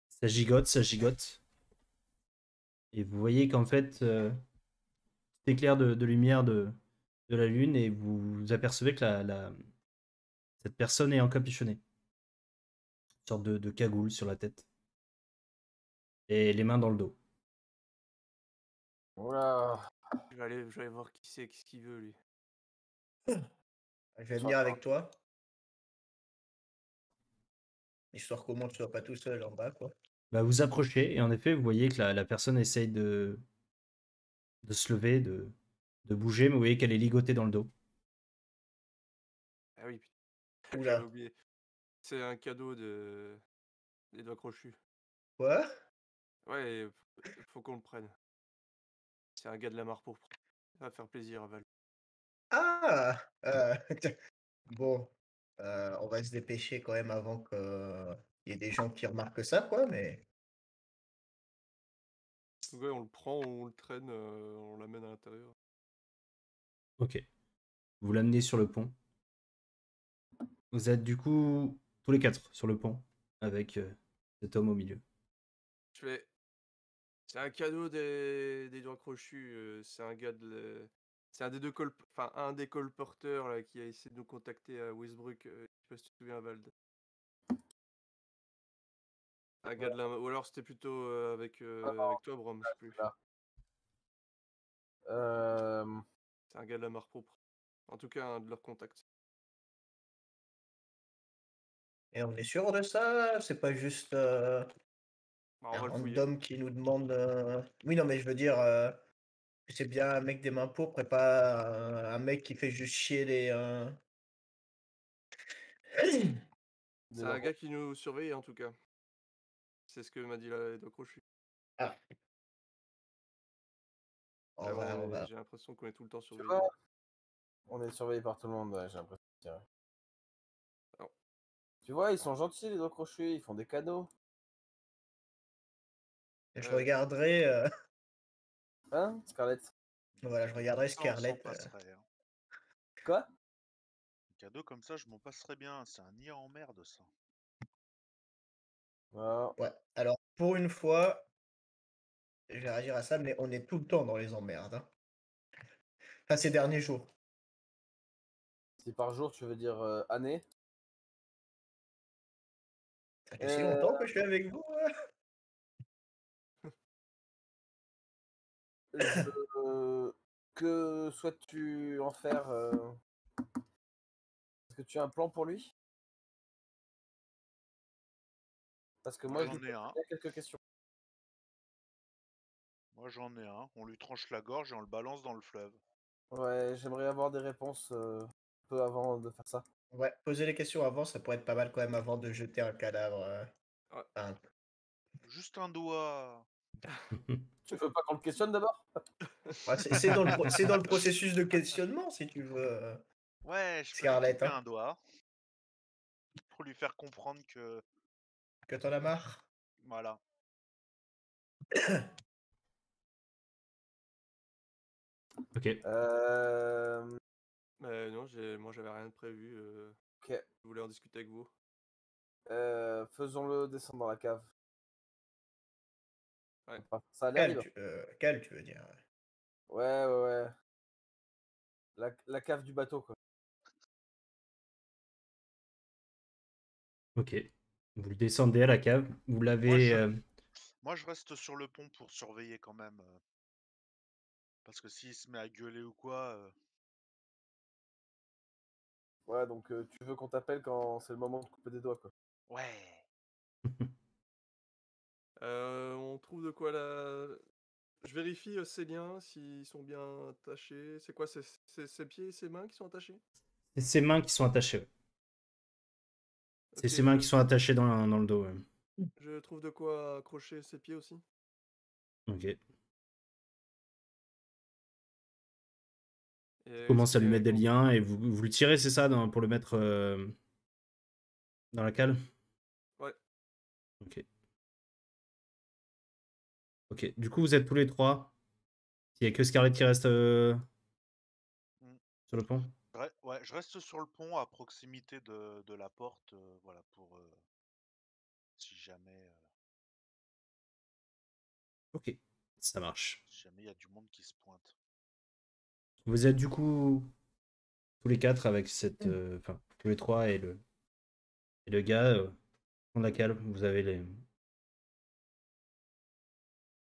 Ça gigote, ça gigote. Et vous voyez qu'en fait, c'est éclair de lumière de la lune et vous apercevez que cette personne est encapuchonnée. Une sorte de cagoule sur la tête. Et les mains dans le dos. Oula. Je vais aller voir qui c'est, qu'est-ce qu'il veut lui. Je vais venir avec toi. Histoire qu'au moins tu sois pas tout seul en bas, quoi. Bah, vous approchez et en effet, vous voyez que la personne essaye de se lever, de bouger, mais vous voyez qu'elle est ligotée dans le dos. Ah oui, putain. Oula. J'avais oublié. C'est un cadeau des doigts crochus. Quoi? Ouais, faut qu'on le prenne. C'est un gars de la mare pourpre. Ça va faire plaisir à Val. Ah! Bon, on va se dépêcher quand même avant qu'il y ait des gens qui remarquent ça, quoi, mais... Donc ouais, on le prend, on le traîne, on l'amène à l'intérieur. Ok. Vous l'amenez sur le pont. Vous êtes du coup tous les quatre sur le pont avec cet homme au milieu. Je fais. C'est un cadeau des doigts crochus. C'est un gars c'est un des deux enfin un des colporteurs là qui a essayé de nous contacter à Westbrook. Je sais pas si tu te souviens, Vald. Un gars de la... Ou alors c'était plutôt avec toi, Brom, je sais plus. Là. C'est un gars de la mare propre. En tout cas, un de leurs contacts. Et on est sûr de ça? C'est pas juste Bah, on un va le fouiller. random qui nous demande... Oui, non, mais je veux dire... c'est bien un mec des mains pourpres et pas un mec qui fait juste chier les... C'est un gars qui nous surveille en tout cas. C'est ce que m'a dit la doigt crochus. Ah. On va... J'ai l'impression qu'on est tout le temps Tu surveillé. vois, on est surveillé par tout le monde, ouais, j'ai l'impression. Alors. Tu vois, ils sont gentils les doigts crochus, ils font des cadeaux. Et je regarderai... Hein, Scarlett? Voilà, je regarderai Ça, on s'en Scarlett. passerait, hein. Quoi? Un cadeau comme ça, je m'en passerais bien. C'est un nid en merde, ça. Ouais, alors pour une fois, je vais réagir à ça, mais on est tout le temps dans les emmerdes. Hein. Enfin, ces derniers jours. Si par jour tu veux dire année? Ça fait si longtemps que je suis avec vous. Que souhaites-tu en faire Est-ce que tu as un plan pour lui? Parce que moi j'en ai un. quelques questions. Moi j'en ai un. On lui tranche la gorge et on le balance dans le fleuve. Ouais, j'aimerais avoir des réponses un peu avant de faire ça. Ouais, poser les questions avant, ça pourrait être pas mal quand même avant de jeter un cadavre. Enfin, Juste un doigt. Tu veux pas qu'on le questionne d'abord? ouais, c'est dans le processus de questionnement, si tu veux. Ouais, je peux lui Scarlett, couper hein. un doigt. Pour lui faire comprendre que... Que t'en as marre. Voilà. Ok. Non, moi j'avais rien de prévu. Ok. Je voulais en discuter avec vous. Faisons-le descendre dans la cave. Ouais. Ça a l'air libre. Cal, tu veux dire. Ouais. La cave du bateau, quoi. Ok. Vous le descendez à la cave. Vous l'avez... Moi je reste sur le pont pour surveiller quand même. Parce que s'il se met à gueuler ou quoi... Ouais, donc tu veux qu'on t'appelle quand c'est le moment de couper des doigts, quoi. Ouais. On trouve de quoi là. Je vérifie ses liens, s'ils sont bien attachés. C'est quoi, ses pieds et ses mains qui sont attachés? C'est ses mains qui sont attachées. Ouais. C'est Ok, ses mains qui sont attachées dans le dos. Ouais. Je trouve de quoi accrocher ses pieds aussi. Ok. Et Commence à lui mettre des liens et vous le tirez, c'est ça, pour le mettre dans la cale? Ouais. Ok. Ok, du coup, vous êtes tous les trois. Il n'y a que Scarlett qui reste sur le pont? Ouais, je reste sur le pont à proximité de la porte, voilà, pour si jamais Ok, ça marche. si jamais il y a du monde qui se pointe. Vous êtes du coup tous les quatre avec cette. Enfin, tous les trois et le gars. Dans la cale, vous avez les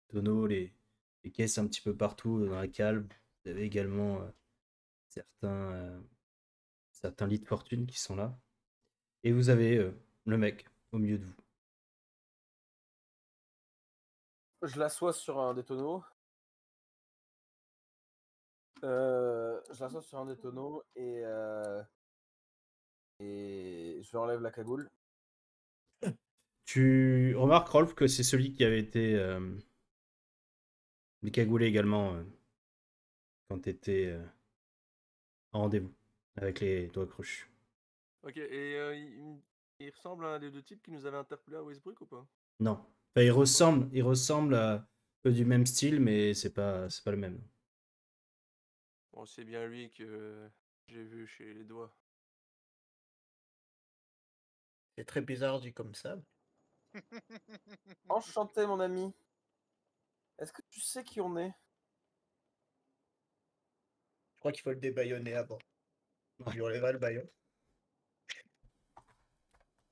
tonneaux, les caisses un petit peu partout dans la cale. Vous avez également certains, certains lits de fortune qui sont là. Et vous avez le mec au milieu de vous. Je l'assois sur un des tonneaux. Je l'assois sur un des tonneaux et je lui enlève la cagoule. Tu remarques, Rolf, que c'est celui qui avait été décagoulé également quand tu étais en rendez-vous avec les doigts crochus. Ok, et il ressemble à un des deux types qui nous avait interpellé à Westbrook ou pas? Non. Enfin, il ressemble à un peu du même style, mais c'est pas le même. Bon, c'est bien lui que j'ai vu chez les doigts. C'est très bizarre dit comme ça. Enchanté, mon ami. Est-ce que tu sais qui on est? Je crois qu'il faut le débaillonner avant. Ouais. Je lui enlèverai le baillon.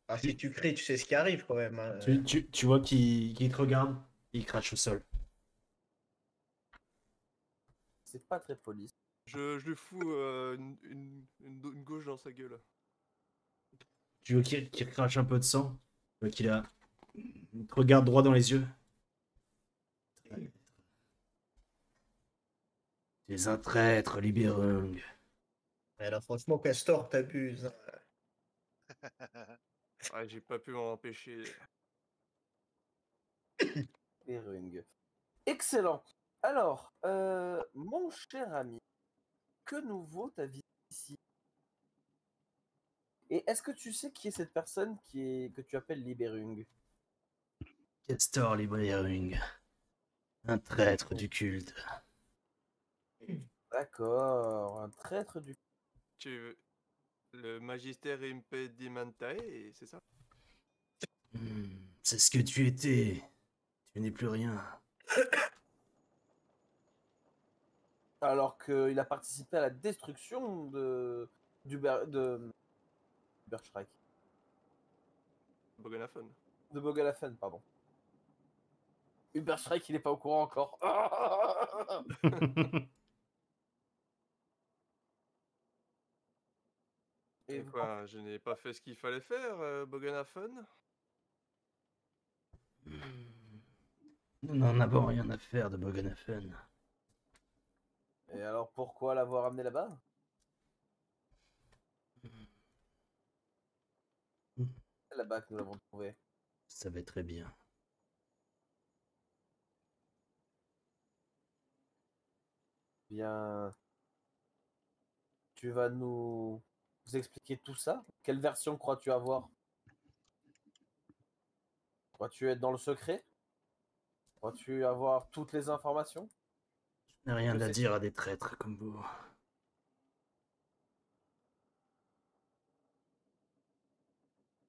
Ah, si tu cries, tu sais ce qui arrive quand même. Hein. Tu vois qu'il te regarde, il crache au sol. C'est pas très poli. Je lui fous une gauche dans sa gueule. Tu vois qu'il crache un peu de sang. Tu vois il te regarde droit dans les yeux. Tu es un traître, Libérung. Mais là, franchement, Castor, t'abuses. Ouais, j'ai pas pu m'en empêcher. Perung. Excellent. Alors, mon cher ami, que nous vaut ta vie ici? Et est-ce que tu sais qui est cette personne que tu appelles Liberung? Castor Libérung. Un traître du culte. D'accord, un traître du... Tu le Magister Impedimentae, c'est ça? C'est ce que tu étais. Tu n'es plus rien. Alors qu'il a participé à la destruction de Berschreik. Boganaphone. De Bogalafen, pardon. Uberschreik, il n'est pas au courant encore. Et vous quoi, je n'ai pas fait ce qu'il fallait faire, Boganaphone? Nous n'en avons rien à faire de Boganafen. Et alors pourquoi l'avoir amené là-bas? C'est là-bas que nous l'avons trouvé. Ça va très bien. Bien, tu vas nous expliquer tout ça? Quelle version crois-tu avoir? Crois-tu être dans le secret? Crois-tu avoir toutes les informations? Je n'ai rien Que à sais-tu? dire à des traîtres comme vous.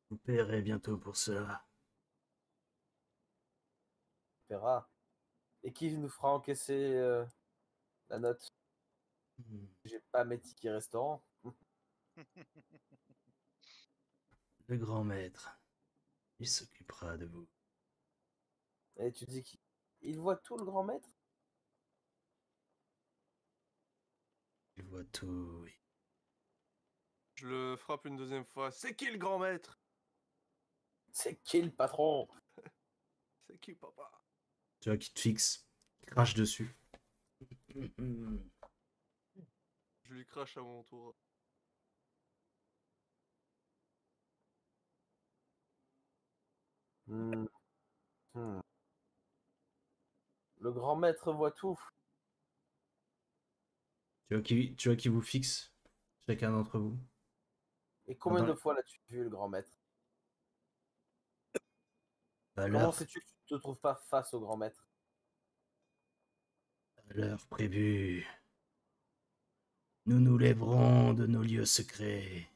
Vous paierez bientôt pour cela. On verra. Et qui nous fera encaisser la note? J'ai pas mes tickets restaurant. Le grand maître, il s'occupera de vous. Et tu dis qu'il voit tout, le grand maître? Il voit tout, oui. Je le frappe une deuxième fois. C'est qui le grand maître? C'est qui le patron? C'est qui, papa? Tu vois qu'il te fixe, il crache dessus. Je lui crache à mon tour. Hmm. Hmm. Le grand maître voit tout. Tu vois qu'il vous fixe, chacun d'entre vous. Et combien Attends. de fois l'as-tu vu, le grand maître? À Comment l'heure sais-tu que tu ne te trouves pas face au grand maître? prévue, nous nous lèverons de nos lieux secrets.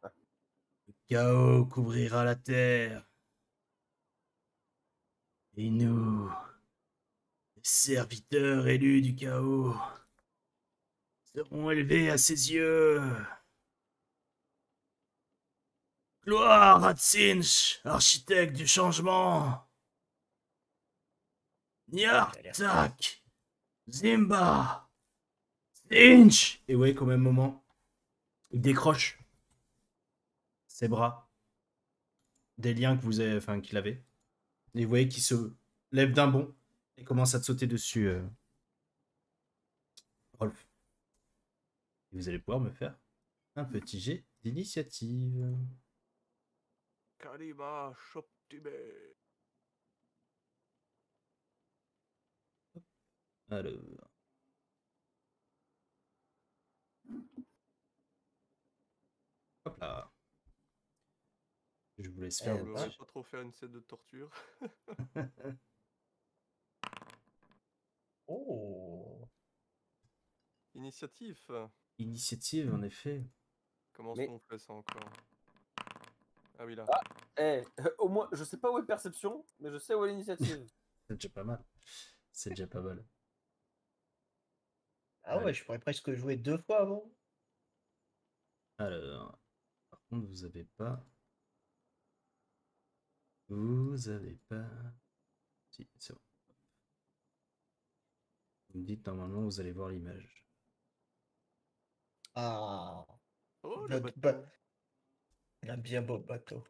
Le chaos couvrira la terre. Et nous, les serviteurs élus du chaos, seront élevés à ses yeux. Gloire à Tsinch, architecte du changement. Nyartak, Zimba, Tsinch. Et ouais, qu'au même moment, il décroche ses bras des liens que vous avez, enfin, qu'il avait. Et vous voyez qu'il se lève d'un bond et commence à te sauter dessus, Rolf. Et vous allez pouvoir me faire un petit jet d'initiative. Kalima Shoptime. Alors. Hop là. Je vous laisse faire Je vos voudrais petits. pas trop faire une scène de torture. Oh. Initiative. Initiative, en effet. Comment est-ce Mais- qu'on fait ça encore? Ah oui, là. Au moins, je sais pas où est perception, mais je sais où est l'initiative. C'est déjà pas mal. C'est déjà pas mal. Ah ouais, Allez. je pourrais presque jouer 2 fois avant. Alors. Par contre, vous avez pas. Vous avez pas. Si, c'est bon. Vous me dites normalement, vous allez voir l'image. Ah, Oh, le votre bateau. un bien beau bateau.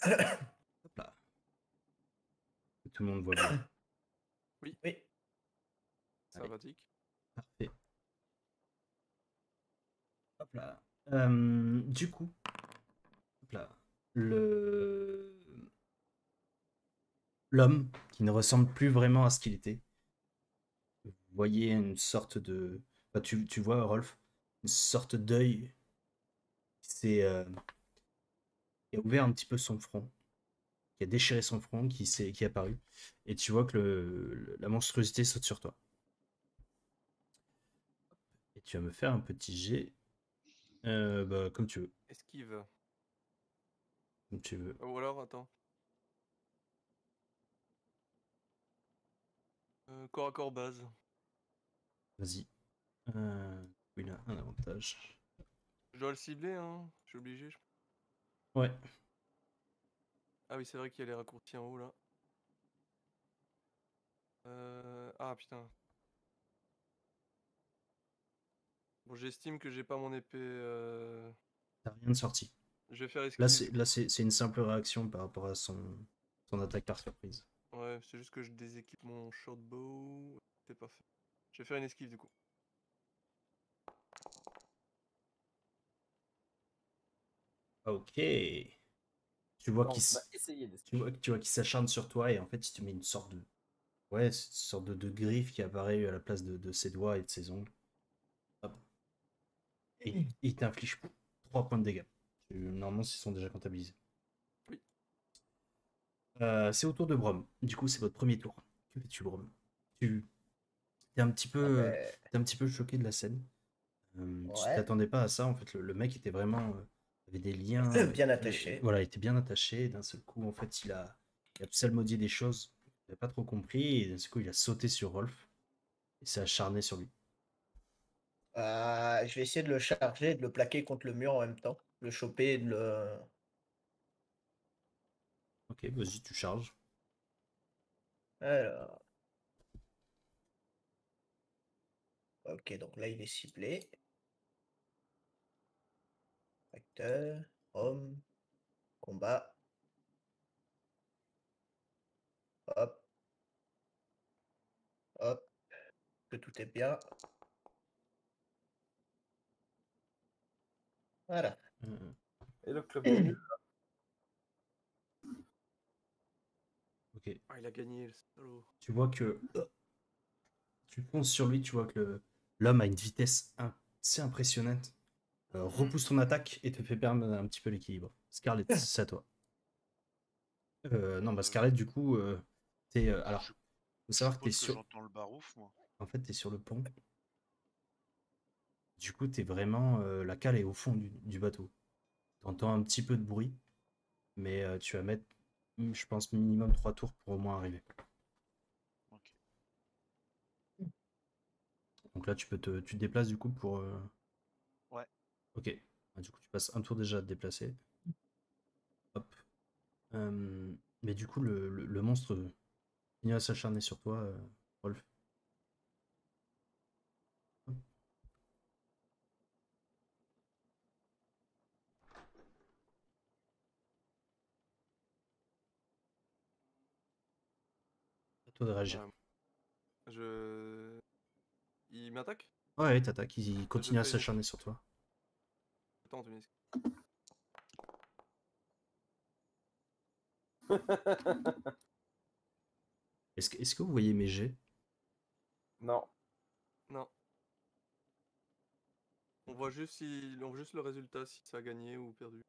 Hop là. Que tout le monde voit bien. Oui. Sympathique. Parfait. Hop là. Du coup, hop là. L'homme qui ne ressemble plus vraiment à ce qu'il était. Vous voyez une sorte de. Enfin, tu vois, Rolf, une sorte d'œil qui a ouvert un petit peu son front, qui a déchiré son front, qui est apparu. Et tu vois que la monstruosité saute sur toi. Et tu vas me faire un petit jet. Bah, comme tu veux. Esquive. Comme tu veux. Ou alors, attends. Corps à corps base. Vas-y. Il a un avantage. Je dois le cibler, hein. Je suis obligé. Ouais. Ah oui, c'est vrai qu'il y a les raccourcis en haut, là. Ah, putain. Bon, j'estime que j'ai pas mon épée. T'as rien de sorti. Je vais faire Là, esquive. c'est une simple réaction par rapport à son attaque par surprise. Ouais, c'est juste que je déséquipe mon shortbow. C'est pas fait. Je vais faire une esquive, du coup. Ok. Tu vois Non, qu'il on va s- essayer tu vois qu'il s'acharne sur toi et en fait, il te met une sorte de. Ouais, c'est une sorte de griffe qui apparaît à la place de ses doigts et de ses ongles. Hop. Et il t'inflige 3 points de dégâts. Normalement, ils sont déjà comptabilisés. Oui. C'est au tour de Brom. Du coup, c'est votre premier tour. Que fais-tu, Brom? Tu es un petit Ah peu, ben, t'es un petit peu choqué de la scène. Tu ouais. t'attendais pas à ça. En fait, le mec était vraiment avait des liens. Bien attaché. Voilà, il était bien attaché. Et d'un seul coup, en fait, il a psalmodié des choses. Il n'a pas trop compris. Et d'un seul coup, il a sauté sur Rolf. Et s'est acharné sur lui. Je vais essayer de le charger et de le plaquer contre le mur en même temps. Le choper et de le. Ok, vas-y, tu charges. Alors. Ok, donc là, il est ciblé. Facteur, homme, combat. Hop, hop, que tout est bien. Voilà. Euh, Et le club des nuls. ok. Ah, il a gagné, le salaud. Tu vois que tu fonces sur lui. Tu vois que l'homme a une vitesse assez impressionnante. Repousse ton attaque et te fait perdre un petit peu l'équilibre. Scarlett, c'est à toi. Non, bah Scarlett, du coup, alors, Faut Je savoir que t'es suppose que sur... j'entends le barouf, moi. En fait, t'es sur le pont. Du coup, t'es vraiment... la cale est au fond du bateau. T'entends un petit peu de bruit, mais tu vas mettre, je pense, minimum 3 tours pour au moins arriver. Ok. Donc là, tu te déplaces du coup pour... Ouais. Ok. Ah, du coup, tu passes un tour déjà à te déplacer. Hop. Mais du coup, le monstre continue à s'acharner sur toi, Rolf. Hop. À toi de réagir. Je... Il m'attaque? Ouais, t'attaques, il Je continue à fais une s'acharner sur toi. Attends, une esquive. Est-ce que vous voyez mes jets? Non. Non. On voit juste le résultat, si ça a gagné ou perdu.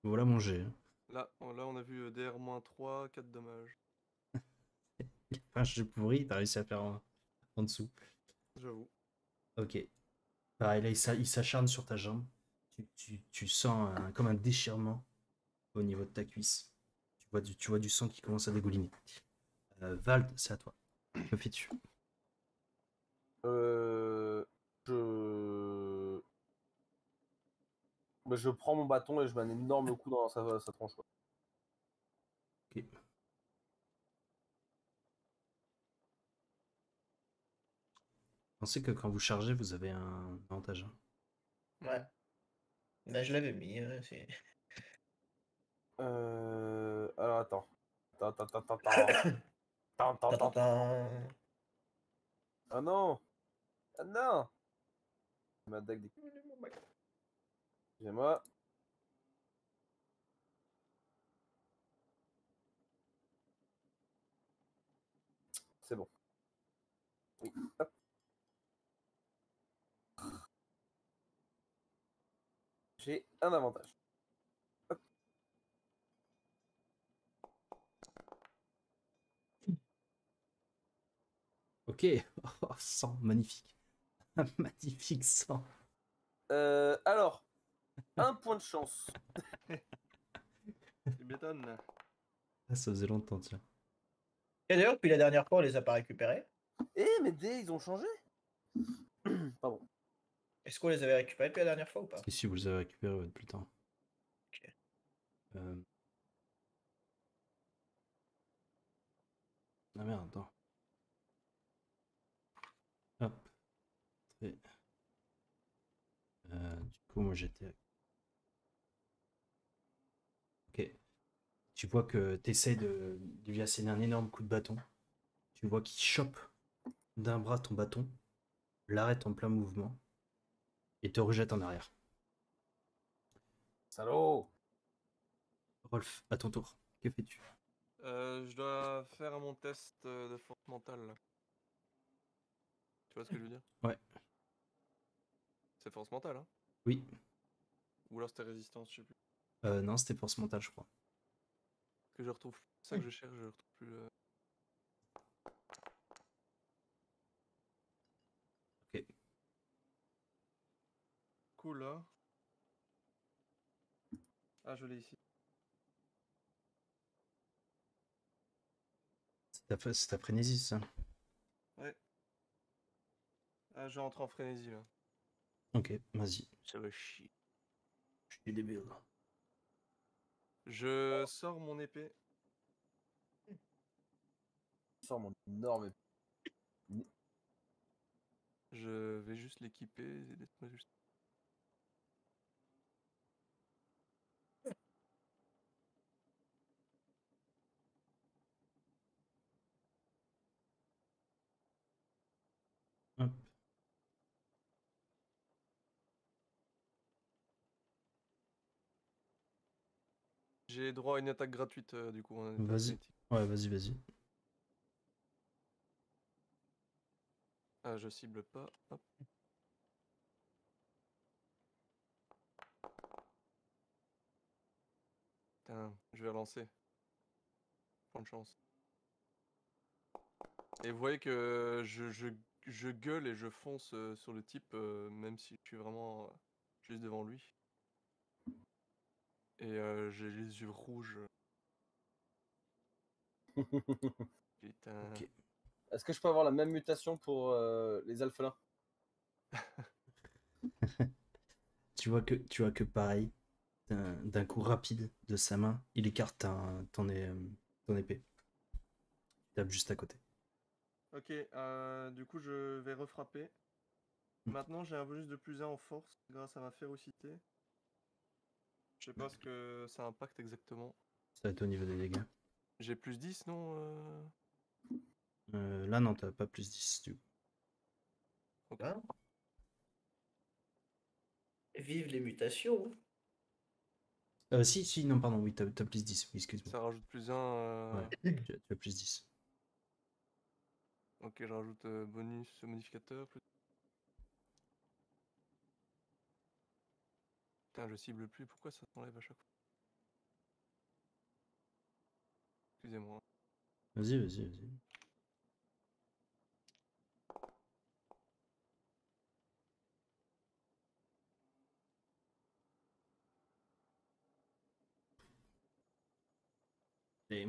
Voilà mon jet. Hein. Là, on a vu DR-3, 4 dommages. Enfin, je suis pourri, t'as réussi à faire en dessous. J'avoue. Ok. Pareil, là, il s'acharne sur ta jambe. Tu sens comme un déchirement au niveau de ta cuisse. Tu vois du sang qui commence à dégouliner. Vald, c'est à toi. Que fais-tu? Euh, je... Mais je prends mon bâton et je mets un énorme coup dans sa tronche. Quoi. Ok. Pensez que quand vous chargez, vous avez un avantage. Hein. Ouais. Bah, je l'avais mis. Alors attends. Attends, attends, attends, attends. Attends, attends, attends. Ta-ta-ta. Ah non! Ah non! Ma dague des... Excusez-moi. C'est bon. Oui. Hop. J'ai un avantage. Hop. Ok. Oh, sang, magnifique. Un magnifique sang. Alors, un point de chance. Tu m'étonnes. Ah, ça faisait longtemps, tiens. Et d'ailleurs, depuis la dernière fois, on les a pas récupérés. Eh, mes dés, ils ont changé? Pardon. Est-ce qu'on les avait récupérés depuis la dernière fois ou pas? Si vous les avez récupérés ouais, plus tard. Ok. Ah merde, attends. Hop. Très... du coup, moi j'étais. Ok. Tu vois que tu essaies de lui asséner un énorme coup de bâton. Tu vois qu'il chope d'un bras ton bâton, l'arrête en plein mouvement et te rejette en arrière. Salaud! Rolf, à ton tour. Que fais-tu? Je dois faire mon test de force mentale. Là. Tu vois ce que je veux dire? Ouais. C'est force mentale, hein? Oui. Ou alors c'était résistance, je sais plus. Non, c'était force mentale, je crois. Que je retrouve. C'est ça que je cherche, je retrouve plus. Ok. Cool, là. Ah, je l'ai ici. C'est ta frénésie, ça. Ouais. Ah, je rentre en frénésie, là. Ok, vas-y. Ça va chier. Je suis débile. Je sors mon épée. Je sors mon énorme... Je vais juste l'équiper. Laisse-moi juste. Hop. J'ai droit à une attaque gratuite, du coup, en état Vas-y. critique. Ouais, vas-y. Ah, je cible pas. Hop. Putain, je vais relancer. Prends de chance. Et vous voyez que je gueule et je fonce sur le type, même si je suis vraiment juste devant lui. Et j'ai les yeux rouges. Putain. Ok. Est-ce que je peux avoir la même mutation pour les alphelins? Tu vois que pareil, d'un coup rapide de sa main, il écarte ton épée. Il tape juste à côté. Ok, du coup je vais refrapper. Maintenant j'ai un bonus de +1 en force grâce à ma férocité. Je sais pas ce que ça impacte exactement. Ça va être au niveau des dégâts. J'ai +10 non Là, non, t'as pas +10 du coup. Ok. Hein. Vive les mutations. Si, non, pardon, oui, t'as +10, oui, excuse-moi. Ça rajoute +1. Ouais, tu as +10. Ok, je rajoute bonus modificateur. Putain, je cible plus, pourquoi ça s'enlève à chaque fois? Excusez-moi. Vas-y. Et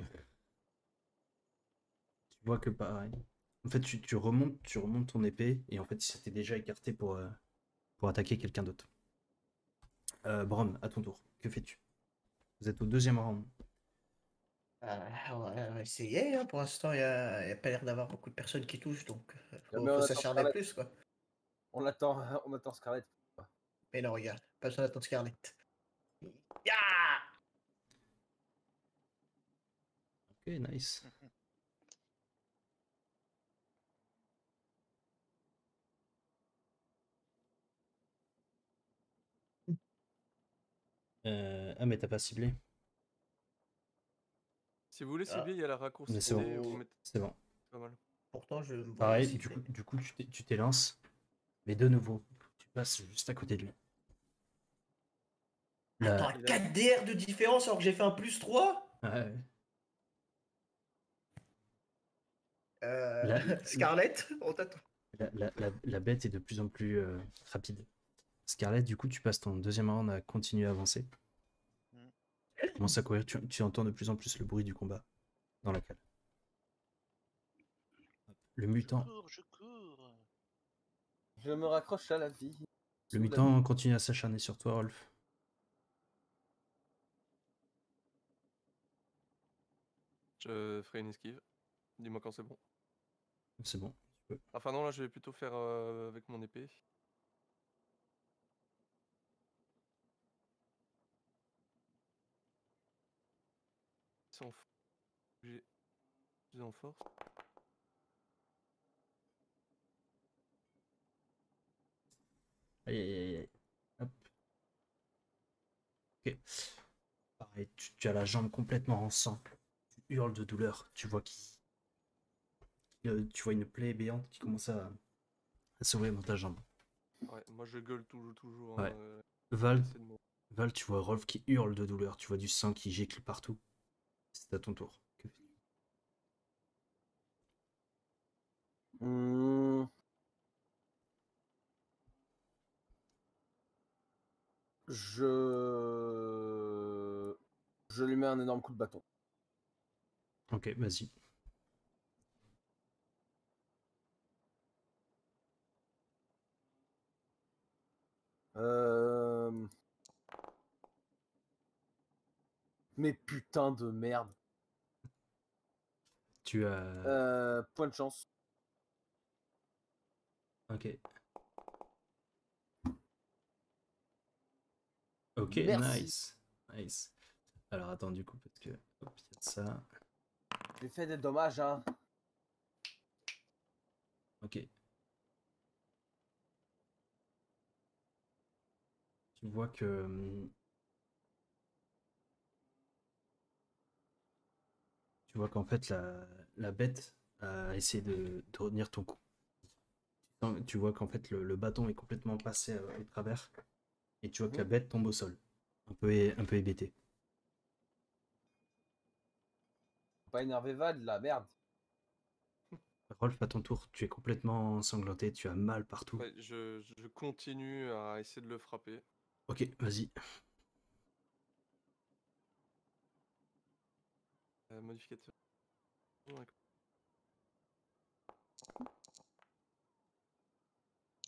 tu vois que pareil. En fait, tu remontes ton épée et en fait, il s'était déjà écarté pour attaquer quelqu'un d'autre. Brom, à ton tour. Que fais-tu? Vous êtes au 2e round. On va essayer, hein. Pour l'instant, y a pas l'air d'avoir beaucoup de personnes qui touchent, donc Mais faut on attend s'acharner Scarlett. plus, quoi. On attend Scarlett. Mais non, regarde, pas besoin d'attendre Scarlett. Ya. Ok, nice. Ah, mais t'as pas ciblé. Si vous voulez Ah. cibler, il y a la Mais raccourci c'est D, bon. vous mettez C'est bon. pas mal. Pourtant, je me voyais Pareil, cibler. du coup tu t'élances. Mais de nouveau, tu passes juste à côté de lui. Attends, La... 4 DR de différence alors que j'ai fait un +3? Ouais. La- Scarlett, on t'attend. la bête est de plus en plus rapide. Scarlett, du coup, tu passes ton 2e round à continuer à avancer. Tu commences à courir, tu entends de plus en plus le bruit du combat dans la cale. Le mutant, Je cours. Je me raccroche à la vie. le Sous la mutant continue à s'acharner sur toi, Rolf. Je ferai une esquive. Dis-moi quand c'est bon. C'est bon, tu peux. Enfin non, là je vais plutôt faire avec mon épée. C'est en j'ai en force. Aïe. Hop. Ok. Pareil, tu as la jambe complètement en sang. Tu hurles de douleur. Tu vois tu vois une plaie béante qui commence à s'ouvrir dans ta jambe. Ouais, moi je gueule toujours. Ouais. Hein, Val, j'essaie de me- Val, tu vois Rolf qui hurle de douleur. Tu vois du sang qui gicle partout. C'est à ton tour. Que fais-tu? Hmm. Je lui mets un énorme coup de bâton. Ok, vas-y. Mais putain de merde. Tu as. Point de chance. Ok. Ok, Merci. Nice. Alors attends, du coup, parce que. Hop, il y a de ça. J'ai fait des dommages, hein. Ok. Tu vois que. Tu vois qu'en fait, la bête a essayé de retenir ton coup. Tu vois qu'en fait, le bâton est complètement passé au travers. Et tu vois que la bête tombe au sol. Un peu hébétée. Faut pas énerver Val, là, merde. Rolf, à ton tour, tu es complètement ensanglanté, tu as mal partout. Ouais, je continue à essayer de le frapper. Ok, vas-y. Modificateur. Ouais,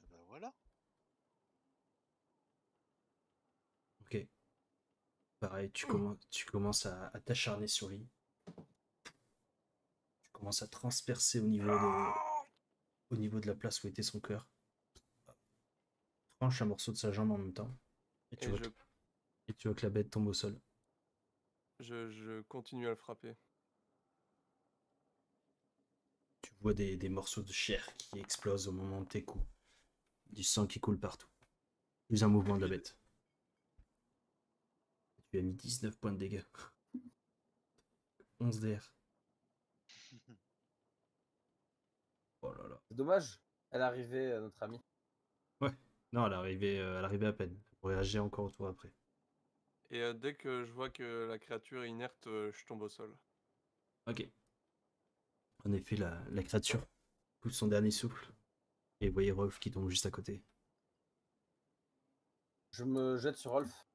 Et ben voilà. Ok. Pareil, tu commences à t'acharner sur lui. Tu commences à transpercer au niveau de la place où était son cœur. Tu tranches un morceau de sa jambe en même temps. Et tu Et vois et tu vois que la bête tombe au sol. je continue à le frapper. Tu vois des morceaux de chair qui explosent au moment de tes coups. Du sang qui coule partout. Plus un mouvement de la bête. Tu as mis 19 points de dégâts. 11 DR. Oh là là. C'est dommage. Elle est arrivée, notre amie. Ouais. Non, elle arrivait à peine. Elle pourrait réagir encore au tour après. Et dès que je vois que la créature est inerte, je tombe au sol. Ok. En effet, la créature pousse son dernier souffle. Et vous voyez Rolf qui tombe juste à côté. Je me jette sur Rolf.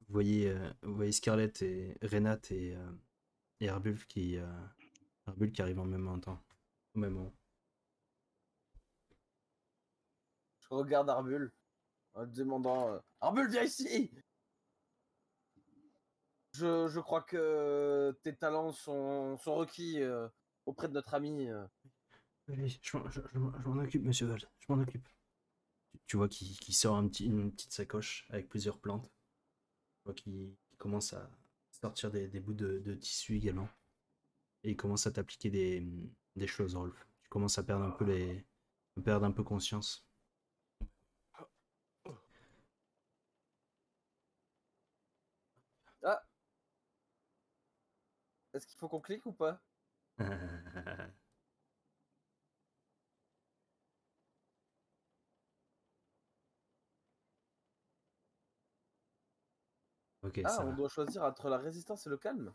Vous voyez Scarlett et Renat et Arbul qui arrivent en même temps. Au même moment. Je regarde Arbul en lui demandant Arbul, viens ici! Je crois que tes talents sont requis auprès de notre ami. Oui, je m'en occupe, monsieur Val. Je m'en occupe. Tu vois qu'il sort une petite sacoche avec plusieurs plantes. Tu vois qu'il commence à sortir des bouts de tissu également. Et il commence à t'appliquer des choses, Rolf. Tu commences à perdre un peu conscience. Ah! Est-ce qu'il faut qu'on clique ou pas? Ok, Ah, ça on va. doit choisir entre la résistance et le calme.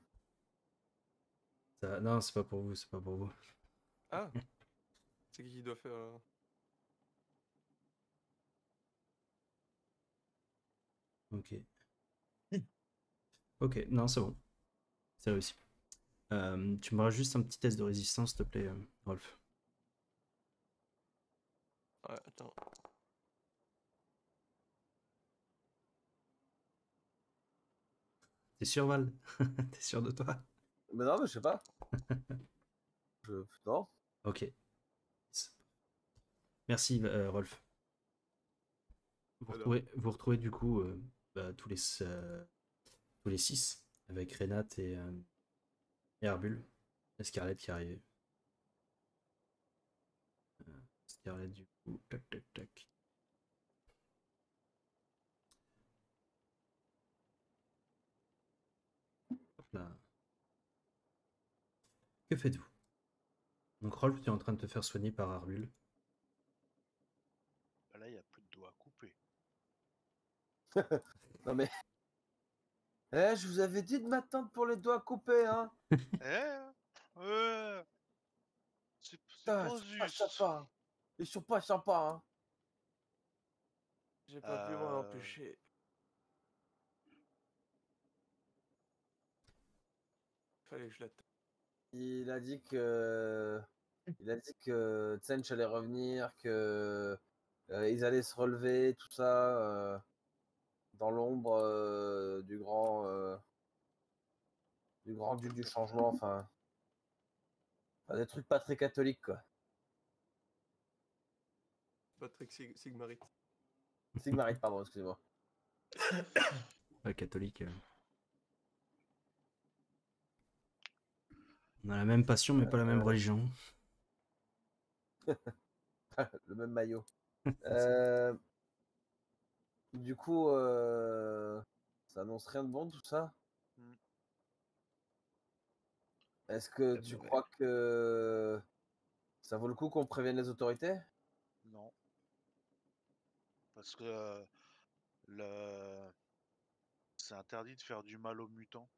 Non, c'est pas pour vous, c'est pas pour vous. Ah, c'est qui doit faire Ok. Ok, non, c'est bon. C'est réussi. Tu me juste un petit test de résistance, s'il te plaît, Rolf. Ouais, attends. T'es sûr, Val? T'es sûr de toi? Mais non, mais je sais pas. Non. Ok. Merci, Rolf. Alors. Vous retrouvez du coup bah, tous les six, avec Renat et Arbul. Et Scarlett qui arrive. Scarlett, du coup, tac, tac, tac. Hop là. Que faites-vous? Donc, Rolf, tu es en train de te faire soigner par Arbul. Bah là, il n'y a plus de doigts à couper. Non mais. Eh, je vous avais dit de m'attendre pour les doigts coupés, hein. Ouais, c'est Putain, pas ils sont pas juste. sympas, hein. Ils sont pas sympas, hein. J'ai pas pu m'en empêcher. Fallait que je l'attende. Il a dit que. Il a dit que Tsench allait revenir, que ils allaient se relever, tout ça, dans l'ombre du grand duc du changement, enfin, des trucs pas très catholiques, quoi. Patrick Sigmarit. Sigmarit, pardon, excusez-moi. Ouais, catholique. On a la même passion, mais pas la même religion. Le même maillot. Du coup, ça annonce rien de bon tout ça. Mm. Est-ce que tu crois que ça vaut le coup qu'on prévienne les autorités? Non. Parce que le... c'est interdit de faire du mal aux mutants.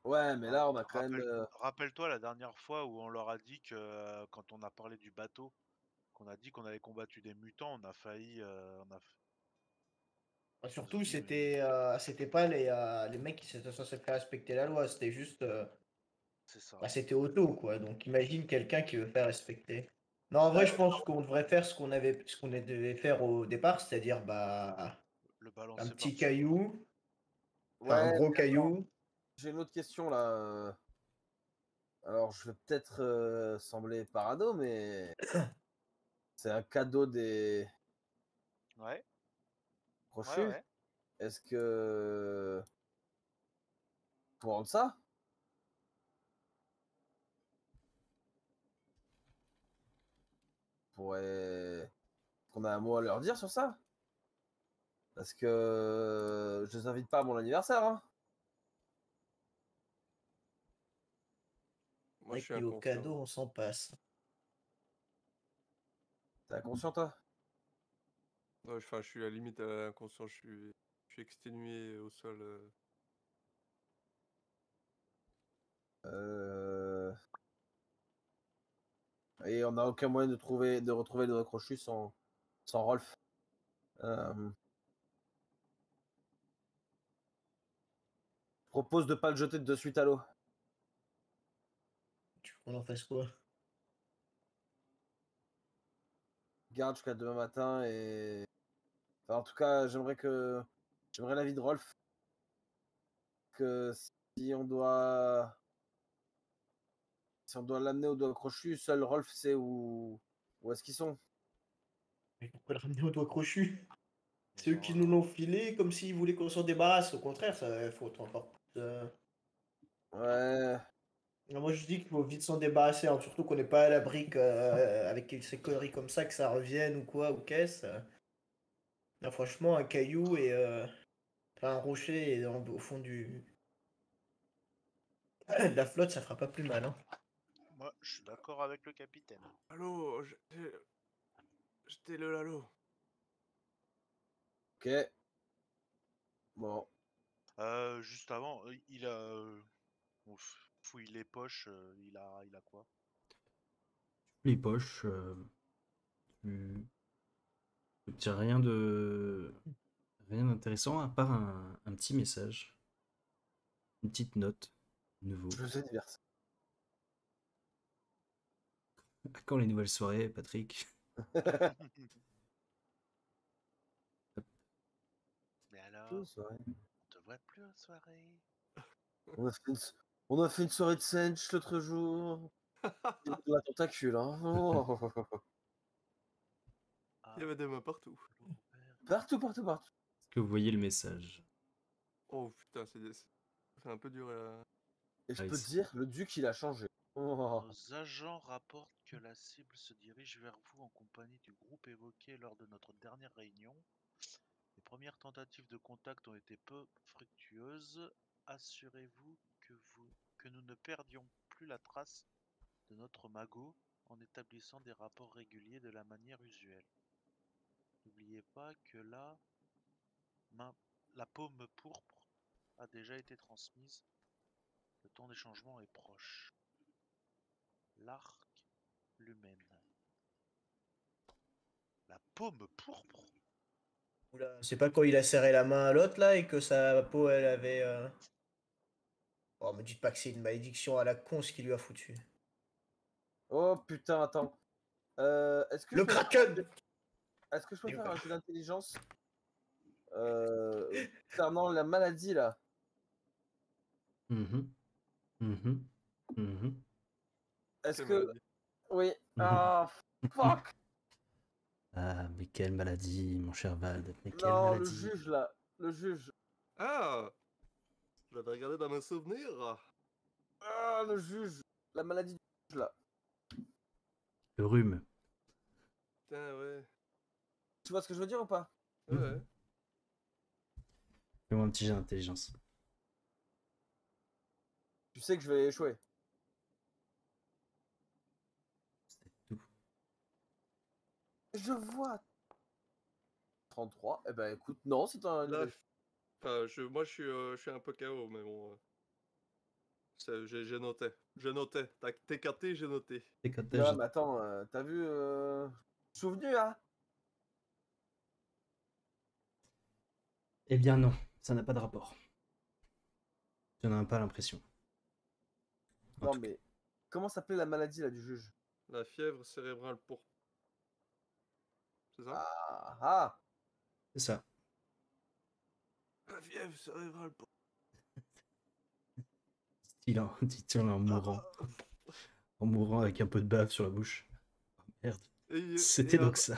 Ouais, mais là, on a quand même. Rappelle-toi la dernière fois où on leur a dit que quand on a parlé du bateau, qu'on a dit qu'on avait combattu des mutants, on a failli. Surtout, dit, mais c'était pas les mecs qui étaient censés faire respecter la loi, c'était juste. c'est ça. C'était auto, quoi. Donc imagine quelqu'un qui veut faire respecter. Non, en vrai, je pense qu'on devrait faire ce qu'on devait faire au départ, c'est-à-dire bah Le un balancer petit par-dessus, quoi. caillou, enfin un Ouais, gros caillou. j'ai une autre question là. Alors, je vais peut-être sembler parano, mais c'est un cadeau des Ouais, crochus. ouais. Est-ce que pour rendre ça, pourrait qu'on a un mot à leur dire sur ça? Parce que je les invite pas à mon anniversaire, hein. Moi, je suis Niveau cadeau, inconscient. on s'en passe. T'es inconscient, toi? Ouais, enfin, je suis à la limite inconscient. Je suis exténué au sol. Et on n'a aucun moyen de retrouver le crochu sans Rolf. Je propose de pas le jeter de suite à l'eau. Tu veux qu'on en fasse quoi? Garde jusqu'à demain matin et. Enfin, en tout cas, j'aimerais l'avis de Rolf. Que si on doit. Si on doit l'amener au doigt crochu, seul Rolf sait où est-ce qu'ils sont. Mais pourquoi le ramener au doigt crochu? C'est eux Ils qui ont nous l'ont filé comme s'ils voulaient qu'on s'en débarrasse. Au contraire, ça faut encore plus. Ouais. Moi je dis qu'il faut vite s'en débarrasser, hein. Surtout qu'on n'est pas à l'abri avec ces conneries comme ça que ça revienne ou quoi, ou qu'est-ce. Là, franchement, un caillou et enfin, un rocher et au fond de la flotte, ça fera pas plus mal, hein. Moi, je suis d'accord avec le capitaine. Allô, jetez le lalo. Ok. Bon. Juste avant, il a. On fouille les poches, il a quoi? Les poches, tu n'obtiens rien d'intéressant à part un petit message, une petite note, nouveau. Joyeux anniversaire. À quand les nouvelles soirées, Patrick? Mais alors, Joyeux soirée. on te voit plus aux soirées. On a fait une soirée de Sench l'autre jour. Il y avait de la tentacule, hein. Oh. Ah, Il y avait des mains partout. Flaubert. Partout, partout, partout. Est-ce que vous voyez le message? Oh putain, c'est un peu dur à. Et je Ah, peux te ici. dire, le duc, il a changé. Oh. Nos agents rapportent que la cible se dirige vers vous en compagnie du groupe évoqué lors de notre dernière réunion. Les premières tentatives de contact ont été peu fructueuses. Assurez-vous que nous ne perdions plus la trace de notre magot en établissant des rapports réguliers de la manière usuelle. N'oubliez pas que la paume pourpre a déjà été transmise. Le temps des changements est proche. L'arc lumen. La paume pourpre? Oula, c'est pas quand il a serré la main à l'autre là et que sa peau elle avait. Oh, me dites pas que c'est une malédiction à la con ce qu'il lui a foutu. Oh putain, attends. Est-ce que je Le peux Kraken! Est-ce que je peux faire un jeu d'intelligence concernant la maladie là? Mhm. Mhm. Mhm. Est-ce Quelle que. maladie. Oui. Ah, fuck! Ah, mais quelle maladie, mon cher Vald, mais quelle Non, le maladie. juge là. Le juge. Ah, je l'avais regardé dans mes souvenirs. Ah, le juge. La maladie du juge là. Le rhume. Putain, ouais. Tu vois ce que je veux dire ou pas? Ouais. Fais-moi un petit jet d'intelligence. Tu sais que je vais échouer. C'est tout. Je vois. 33. Eh ben écoute, non, c'est un. Là, enfin, moi, je suis un peu KO, mais bon. J'ai noté. J'ai noté. T'es capté, j'ai noté. T'es quand Non, mais attends, t'as vu souvenu, hein? Eh bien non, ça n'a pas de rapport. Tu n'en as pas l'impression. En Non, tout cas. mais comment s'appelait la maladie là du juge? La fièvre cérébrale pourpre. C'est ça? Ah ah! C'est ça. La fièvre cérébrale pourpre. Dit-il en mourant. Ah. En mourant avec un peu de bave sur la bouche. Oh, merde. Et C'était donc ça.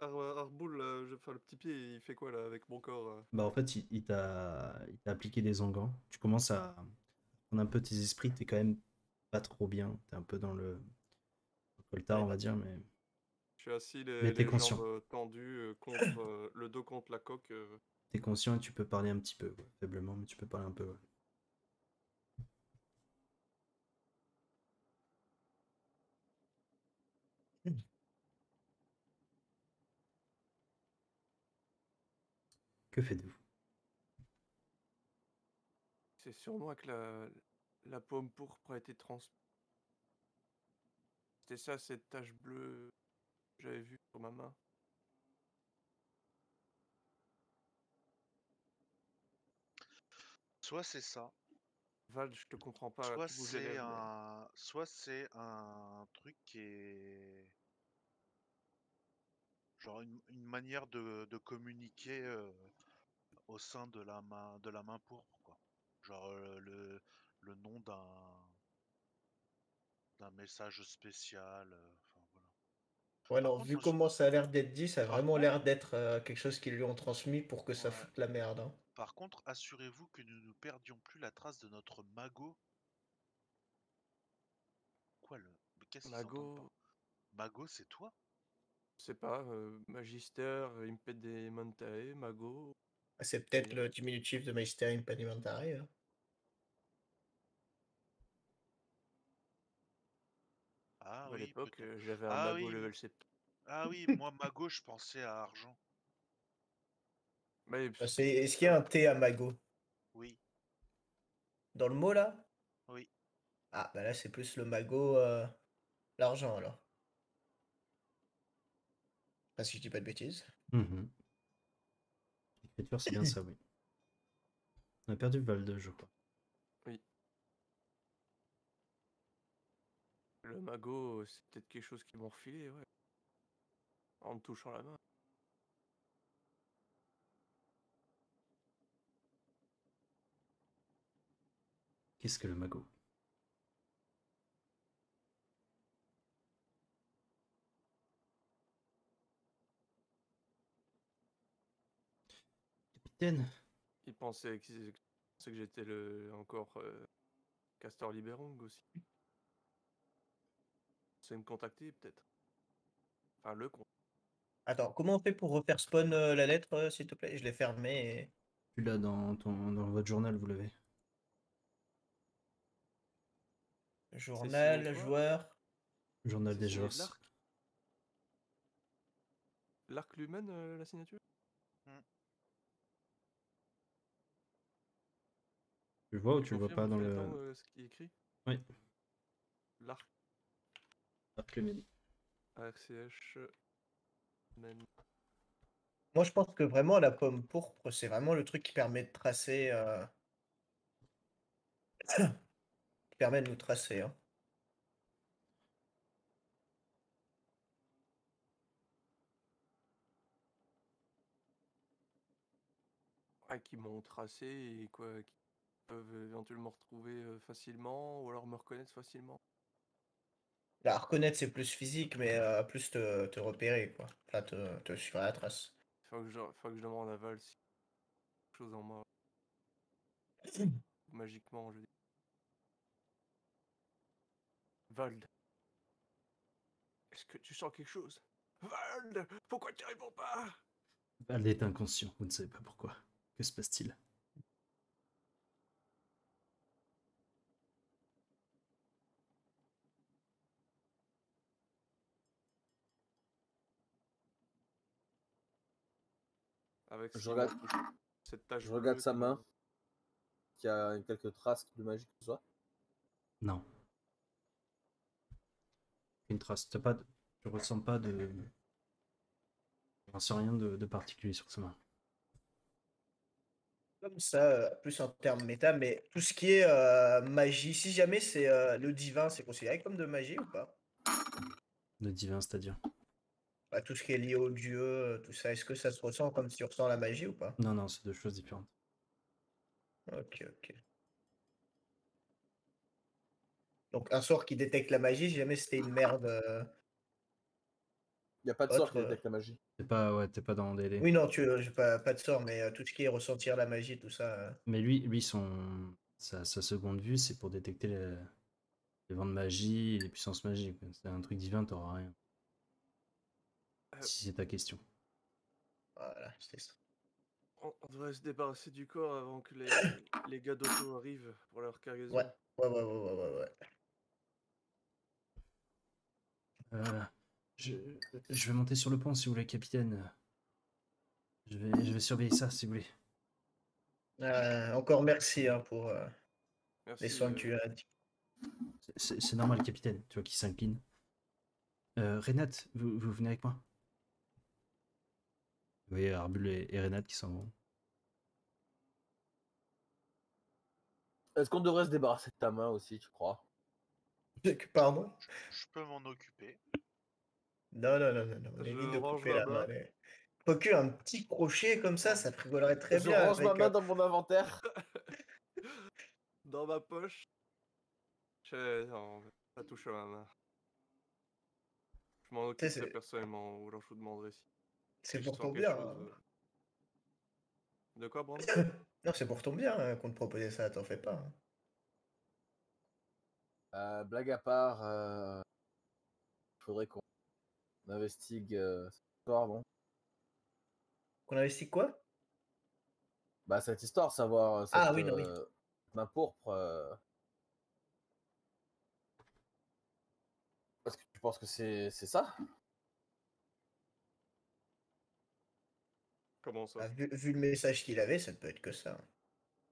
Arboul, enfin le petit pied, il fait quoi là avec mon corps Bah en fait, il t'a appliqué des onguents. Tu commences à prendre un peu tes esprits. T'es quand même pas trop bien. T'es un peu dans le coltard, Ouais. on va dire, mais Je suis assis, Mais t'es les conscient. jambes tendues, contre le dos contre la coque. t'es conscient et tu peux parler un petit peu. Ouais. Faiblement, mais tu peux parler un peu. Ouais. Que faites-vous? C'est sur moi que la pomme pourpre a été trans. C'était ça, cette tache bleue que j'avais vue sur ma main. Soit c'est ça, Val, je te comprends pas. soit Tu bouges les c'est lèvres, mais... un truc qui est genre une manière de communiquer au sein de la main pourpre, quoi. Genre le nom d'un message spécial. Enfin, voilà. Ouais, Par non, contre, vu comment ça a l'air d'être dit, ça a Par vraiment contre, l'air d'être quelque chose qu'ils lui ont transmis pour que ça ouais. foute la merde. Hein. Par contre, assurez-vous que nous ne perdions plus la trace de notre magot. Quoi le Mais qu'est-ce qu'ils entendent pas? Mago, Magot, c'est toi? je sais pas, Magister, Impedimentae, Mago. Ah, c'est ça peut-être y est. le diminutif de Magister Impedimentare. Hein. Ah À oui, l'époque, peut-être. j'avais un Ah Mago oui, level 7. ah oui, moi magot, je pensais à argent. Mais Est-ce qu'il y a un T à Mago Oui, dans le mot là? oui. Ah, bah là c'est plus le Mago, l'argent alors. Pas si je dis pas de bêtises. Mhm. L'écriture, c'est bien ça, oui. On a perdu Valde, je crois. oui. Le Mago, c'est peut-être quelque chose qu'ils m'ont refilé, ouais. En me touchant la main. Qu'est-ce que le magot? Capitaine, Ils pensaient que j'étais encore Castor Liberong aussi. C'est me contacter peut-être. Enfin le con. Attends, comment on fait pour refaire spawn la lettre, s'il te plaît? Je l'ai fermé. tu l'as dans votre journal, vous l'avez. C'est signé Journal, quoi? joueur. Journal C'est des signé joueurs. de l'arc. L'arc Lumen, la signature? Tu le vois ou Tu tu le vois confirmes pas vite dans fait, le. attends, ce qui est écrit? Oui, L'arc Arclumen. ARCH Men. Moi je pense que vraiment la pomme pourpre, c'est vraiment le truc qui permet de tracer. Qui permet de nous tracer. Hein. Ouais, qui m'ont tracé et quoi, qui peuvent éventuellement retrouver facilement ou alors me reconnaître facilement. La reconnaître, c'est plus physique, mais plus te repérer, quoi. Enfin, te suivre à la trace. Faut que je demande à Val si quelque chose en moi. Magiquement, je dis. Vald, est-ce que tu sens quelque chose? Vald, pourquoi tu réponds pas? Valde est inconscient, vous ne savez pas pourquoi. Que se passe-t-il? Avec ce Je qu'ils m'ont regarde, touché. Cette tache je regarde bleue sa qui main. qu'il y a quelques traces de magie que ce soit? Non. Une trace. T'as pas de... Tu ressens pas de... Tu ressens rien de particulier sur sa main. Comme ça, plus en termes méta, mais tout ce qui est magie, si jamais c'est le divin, c'est considéré comme de magie ou pas? De divin, c'est-à-dire. Bah, tout ce qui est lié au dieu, tout ça, est-ce que ça se ressent comme si tu ressens la magie ou pas? Non, non, c'est deux choses différentes. Ok, ok. Donc un sort qui détecte la magie, si jamais c'était une merde Il n'y a pas de sort autre. qui détecte la magie. T'es pas dans DD. Oui, non, j'ai pas de sort, mais tout ce qui est ressentir la magie, tout ça. Mais lui sa seconde vue, c'est pour détecter les vents de magie et les puissances magiques. C'est un truc divin, t'auras rien. Si c'est ta question. Voilà, c'était ça. On devrait se débarrasser du corps avant que les gars d'auto arrivent pour leur cargaison. Ouais, ouais. Euh, je, je vais monter sur le pont si vous voulez, capitaine. Je vais surveiller ça si vous voulez. Encore merci hein, pour Merci. les soins que tu as dit. C'est normal, capitaine, tu vois, qui s'incline. Renat, vous venez avec moi? Vous voyez Arbul et Renat qui s'en vont. Est-ce qu'on devrait se débarrasser de ta main aussi, tu crois? Pardon? Je peux m'en occuper. Non. Je Évite de range couper ma la main. main. Quoique un petit crochet comme ça rigolerait très Je bien. range ma avec, main dans mon inventaire. Dans ma poche. Non, ça touche à ma main. Je m'en occuperai c'est- personnellement, ou alors je vous demanderai si C'est je pour sens ton quelque bien. chose. Hein. De quoi, Brandon? Non, c'est pour ton bien hein, qu'on te proposait ça, t'en fais pas. Hein. Blague à part, faudrait qu'on investigue cette histoire, non? Qu'on investit quoi? Bah, cette histoire, savoir Ah cette oui, non, oui. main pourpre. Est-ce que tu penses que c'est ça? Comment ça? Ah, vu le message qu'il avait, ça ne peut être que ça. Hein.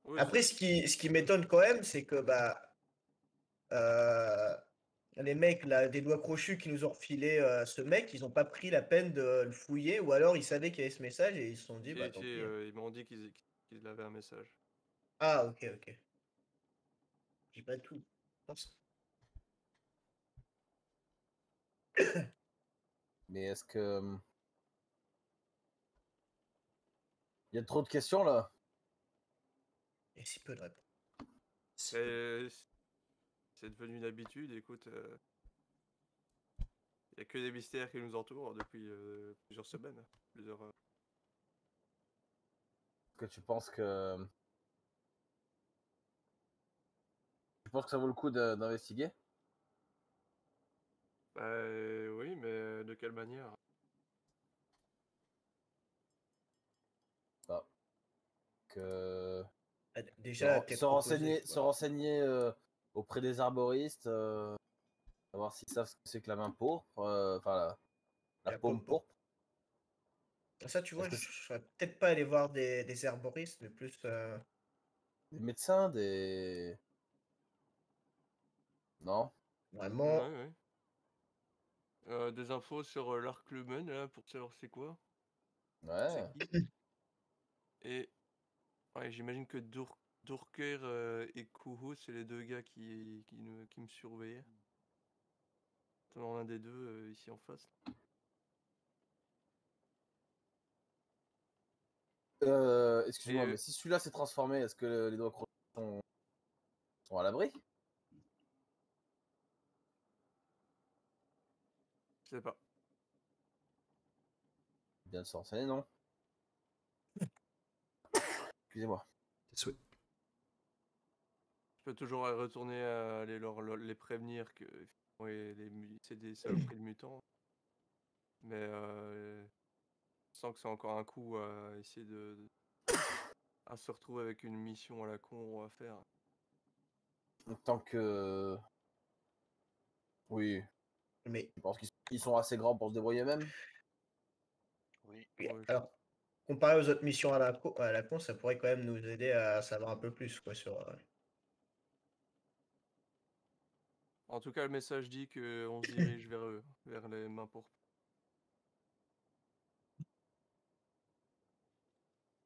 Oui, Après, ce qui m'étonne quand même, c'est que bah les mecs là, des doigts crochus qui nous ont refilé ce mec, ils ont pas pris la peine de le fouiller, ou alors ils savaient qu'il y avait ce message et ils se sont dit bah tant pis. Hein. ils m'ont dit qu'ils avaient un message. Ah ok. J'ai pas tout. Pense. Mais est-ce que. Il y a trop de questions là? Et si peu de réponses. C'est devenu une habitude, écoute. Il n'y a que des mystères qui nous entourent depuis plusieurs semaines. Est-ce que tu penses que. Tu penses que ça vaut le coup d'investiguer? Oui, mais de quelle manière? Bah, que. Déjà, t'es proposé. Se renseigner auprès des arboristes, savoir s'ils savent ce que c'est que la main pourpre, enfin la paume pourpre. Ça, tu vois, Est-ce que je serais peut-être pas aller voir des herboristes, mais plus. des médecins, des. Non? Vraiment. Ouais. Des infos sur l'arc Lumen, là, pour savoir c'est quoi? Ouais. C'est qui? Et ouais, j'imagine que Durker et Kuhu, c'est les deux gars qui me surveillaient. T'en as un des deux ici en face. Excuse-moi, Et mais si celui-là s'est transformé, est-ce que les doigts crochus sont à l'abri? je sais pas. Bien de se renseigner, non? Excusez-moi. Tes souhaits. Je peux toujours retourner aller les prévenir que c'est des saloperies de mutants. Mais je sens que c'est encore un coup à essayer à se retrouver avec une mission à la con à faire. Tant que. Oui, Mais je pense qu'ils sont assez grands pour se débrouiller même. Oui. Ouais, alors, comparé aux autres missions à la con, ça pourrait quand même nous aider à savoir un peu plus, quoi, sur. En tout cas, le message dit qu'on se dirige vers eux, vers les mains pourpres.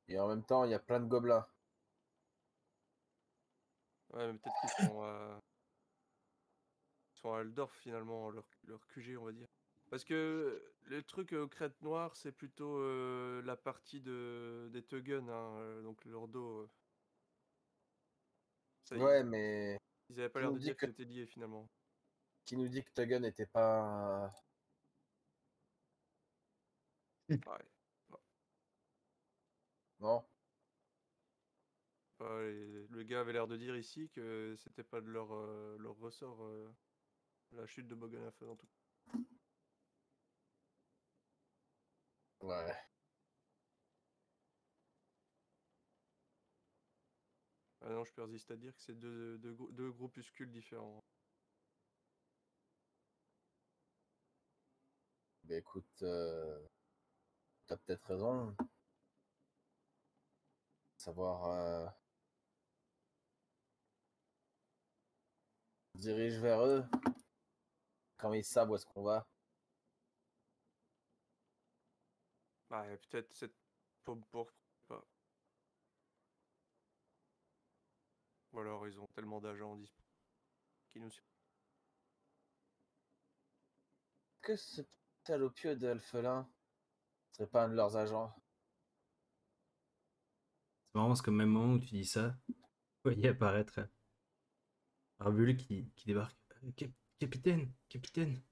Et en même temps, il y a plein de gobelins. Ouais, mais peut-être qu'ils sont à Aldorf finalement, leur QG, on va dire. Parce que le truc aux crêtes noires, c'est plutôt la partie des Tuggen, hein, donc leur dos. Ça, Ouais, mais ils avaient pas qui l'air nous de dit dire que qu'ils étaient liés finalement. Tuggen n'était pas. Ouais. Non? Le gars avait l'air de dire ici que c'était pas de leur ressort, la chute de Bogdanov en tout cas. Ouais. Ah non, je persiste à dire que c'est deux groupuscules différents. Bah écoute, t'as peut-être raison. Savoir. On se dirige vers eux. Quand ils savent où est-ce qu'on va. Bah, peut-être cette pomme pourpre, je sais pas. Ou alors ils ont tellement d'agents qui nous suivent. Que ce salopieux d'Elfelin serait pas un de leurs agents? C'est marrant parce qu'au même moment où tu dis ça, vous voyez apparaître Arbul qui débarque. Capitaine, capitaine,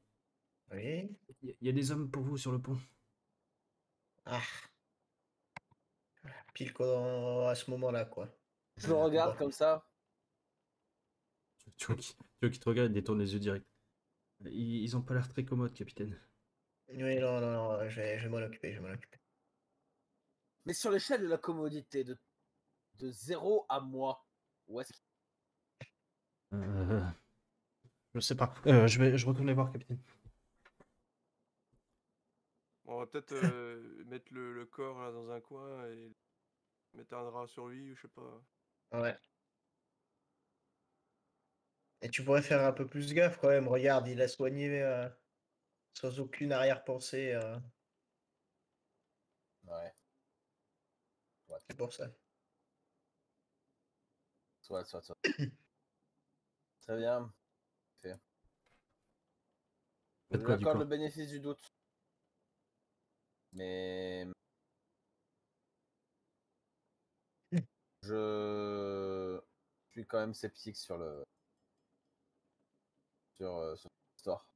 Oui. il y a des hommes pour vous sur le pont. Ah. Pile à ce moment-là, quoi. Je le regarde Bon. comme ça. Tu vois qu'il te regarde et détourne les yeux direct. Ils ont pas l'air très commodes, capitaine. Oui, non, non, non, je vais m'en occuper, je vais m'en occuper. Mais sur l'échelle de la commodité, de 0 à moi, où est-ce qu'il... Euh, je sais pas. Je retourne les voir, capitaine. Bon, on va peut-être mettre le corps là, dans un coin et mettre un drap sur lui, ou je sais pas. Ouais. Et tu pourrais faire un peu plus gaffe quand même. Regarde, il a soigné sans aucune arrière-pensée. Ouais, C'est pour ça. soit. Très bien. Fait. Je Faites lui quoi du accorde le corps? bénéfice du doute. Mais je suis quand même sceptique sur sur l'histoire.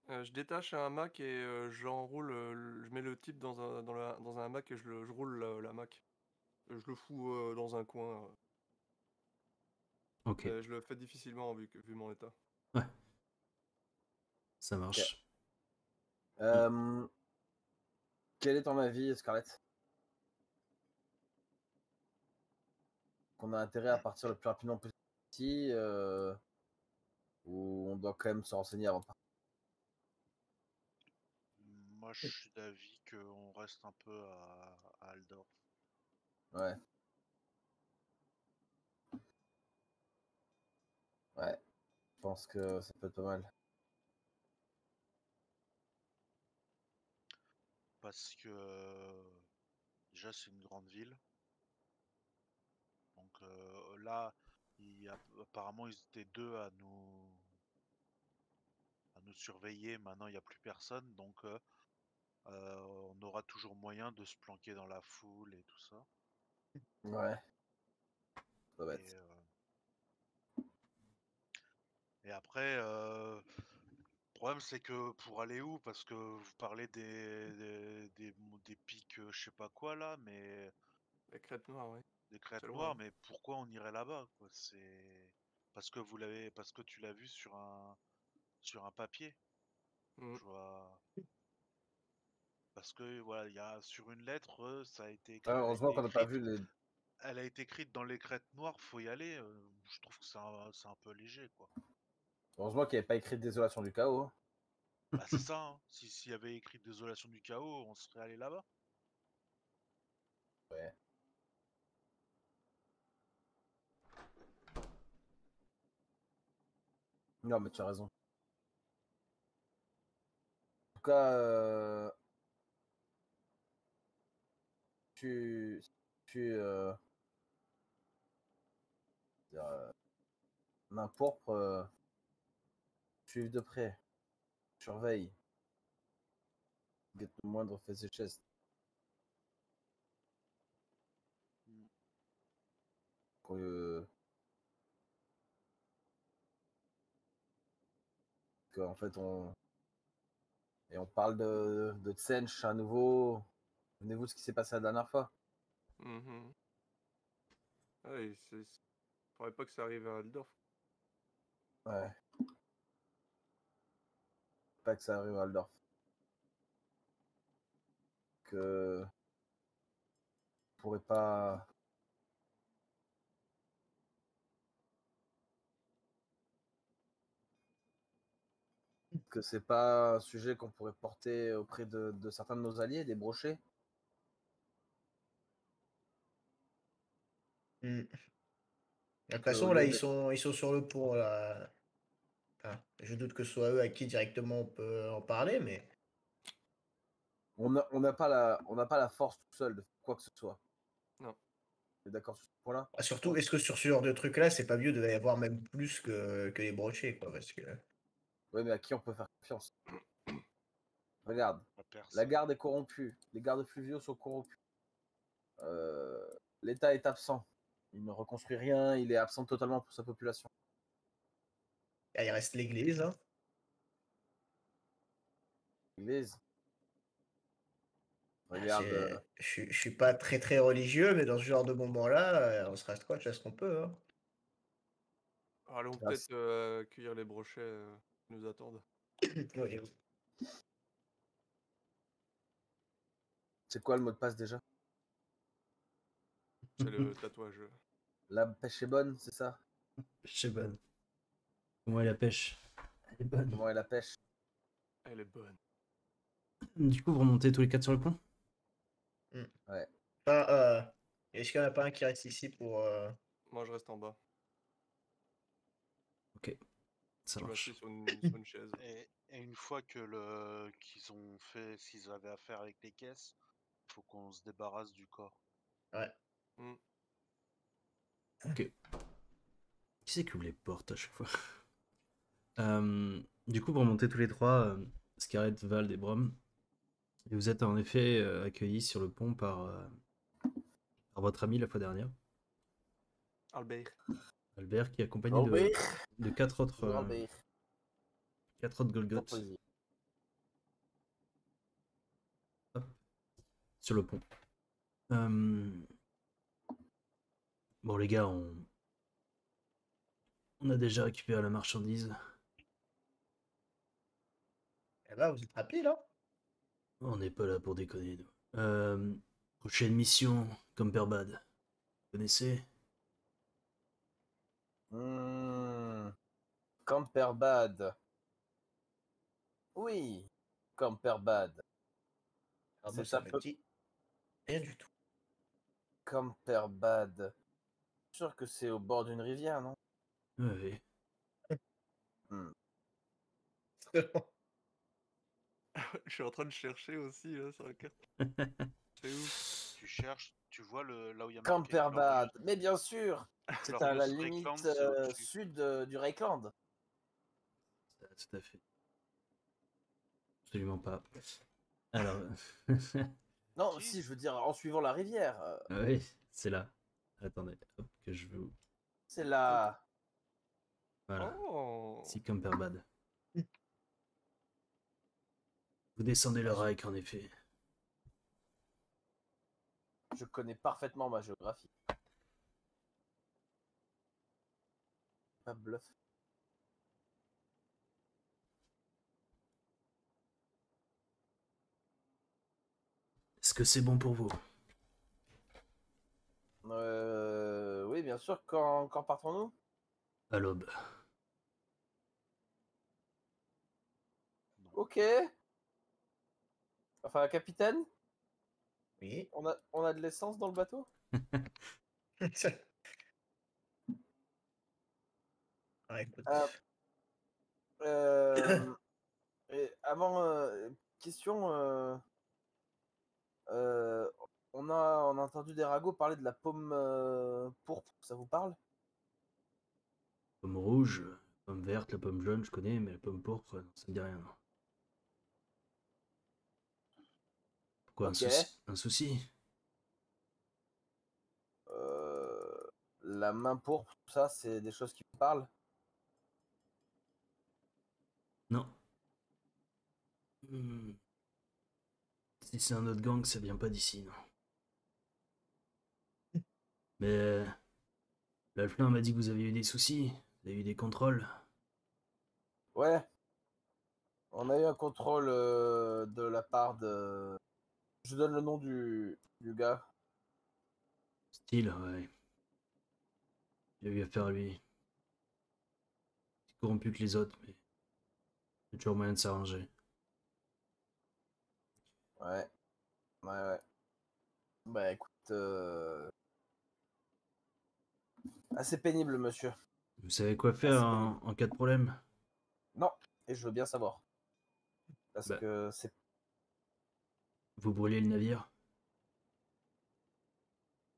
Je détache un hamac et j'enroule, je mets le type dans un hamac et je roule la hamac. Je le fous dans un coin. Ok, Je le fais difficilement vu mon état. ouais, ça Ok. marche. Quel est ton avis, Scarlett? Qu'on a intérêt à partir le plus rapidement possible ou on doit quand même se renseigner avant de partir? Moi, je suis d'avis qu'on reste un peu à Aldorf. Ouais. Ouais. Je pense que ça peut être pas mal. Parce que déjà, c'est une grande ville. Donc là, apparemment, ils étaient deux à nous surveiller. Maintenant, il n'y a plus personne. Donc on aura toujours moyen de se planquer dans la foule et tout ça. Ouais. Ça va Et, être. et après, le problème, c'est que pour aller où? Parce que vous parlez des pics, je sais pas quoi là, mais La crête noire, oui. des crêtes C'est loin, noires, hein. mais pourquoi on irait là-bas, quoi? C'est parce que tu l'as vu sur un papier. Mm. Je vois. Parce que voilà, il y a sur une lettre, ça a été Ah, elle a heureusement été qu'on n'a pas écrite, vu les. elle a été écrite dans les crêtes noires, faut y aller. Je trouve que c'est un peu léger, quoi. Heureusement qu'il n'y avait pas écrit Désolation du chaos. Bah c'est ça, hein. S'il y avait écrit Désolation du chaos, on serait allé là-bas. Ouais. Non, mais tu as raison. En tout cas, tu, tu, dire, main pourpre, suive de près, surveille, guette le moindre fait et geste. Mm. En fait, on parle de Tsench à nouveau. Souvenez-vous de ce qui s'est passé la dernière fois. Mhm. Ah, faudrait pas que ça arrive à Aldorf. Ouais. Pas que ça arrive à Aldorf. Que on pourrait pas. Que c'est pas un sujet qu'on pourrait porter auprès de certains de nos alliés, des brochets. De toute Au façon, là, lieu ils sont sur le pont, là. Enfin, je doute que ce soit eux à qui directement on peut en parler, mais on n'a pas la force tout seul de quoi que ce soit. Non. On est d'accord sur ce point-là? surtout, est-ce que sur ce genre de truc-là, c'est pas mieux de y avoir même plus que les brochets, quoi, parce que... Oui, mais à qui on peut faire confiance? Regarde, La la personne. garde est corrompue, les gardes fluviaux sont corrompus. L'État est absent. Il ne reconstruit rien, il est absent totalement pour sa population. Ah, il reste l'église, hein. L'église, Ah, regarde, je suis pas très très religieux, mais dans ce genre de moment-là, on se reste quoi, ce qu'on peut, hein. Allons Ah, peut-être accueillir les brochets qui nous attendent. Oui, oui. c'est quoi le mot de passe déjà? C'est le tatouage. La pêche est bonne, c'est ça? Pêche est bonne. Comment est la pêche? Elle est bonne. Comment est la pêche? Elle est bonne. Du coup, vous remontez tous les quatre sur le pont? Ouais. Enfin, est-ce qu'il y en a pas un qui reste ici pour... Moi, je reste en bas. Ok, ça Je marche. m'assieds sur une chaise. Et une fois qu'ils ont fait ce qu'ils avaient à faire avec les caisses, faut qu'on se débarrasse du corps. Ouais. Hmm. Ok. Qui c'est qui ouvre les portes à chaque fois? Du coup, vous remontez tous les trois, Scarlett, Vald et Brom. Et vous êtes en effet accueillis sur le pont par votre ami la fois dernière, Albert. Albert, qui est accompagné Albert, de quatre autres toujours Albert. Toujours Golgoth plaisir. sur le pont. Bon, les gars, on a déjà récupéré la marchandise. Eh ben, vous êtes rapide, hein. On n'est pas là pour déconner, nous. Prochaine mission, Camperbad. Vous connaissez? Camperbad. Oui, Camperbad. Ah, moi, C'est ça un me peu dit rien du tout. Camperbad. Sûr que c'est au bord d'une rivière, non? Oui. Hmm. Je suis en train de chercher aussi là, sur la carte. C'est où? Tu cherches, tu vois là où il y a marqué Camperbad. Mais bien sûr, c'est à la Glorious limite Reikland, c'est au-dessus. sud du Reikland. Tout à fait. Absolument pas. Alors, Non, Si, si, je veux dire, en suivant la rivière. oui, c'est là. Attendez, hop, que je veux. C'est là. Voilà, Oh! si Camperbad. Vous descendez le Reich, en effet. Je connais parfaitement ma géographie. Pas bluff. Est-ce que c'est bon pour vous? Oui, bien sûr. Quand partons-nous? À l'aube. Ok. Enfin, capitaine? Oui. On a de l'essence dans le bateau? Ah, écoute. Et avant, question, on a entendu des ragots parler de la pomme pourpre, ça vous parle? Pomme rouge, pomme verte, la pomme jaune, je connais, mais la pomme pourpre, non, ça me dit rien. Non. Pourquoi Ok. un souci? La main pourpre, tout ça, c'est des choses qui vous parlent? Non. Hmm. Si c'est un autre gang, ça vient pas d'ici, non. Mais l'Alflin m'a dit que vous aviez eu des soucis, vous avez eu des contrôles. Ouais. On a eu un contrôle de la part de... Je vous donne le nom du gars. Style, ouais. J'ai eu affaire à lui. Plus corrompu que les autres, mais il y a toujours moyen de s'arranger. Ouais. Ouais. Bah écoute, assez pénible, monsieur. Vous savez quoi faire Assez pénible. en cas de problème? Non, et je veux bien savoir. Parce Bah. que c'est... Vous brûlez le navire?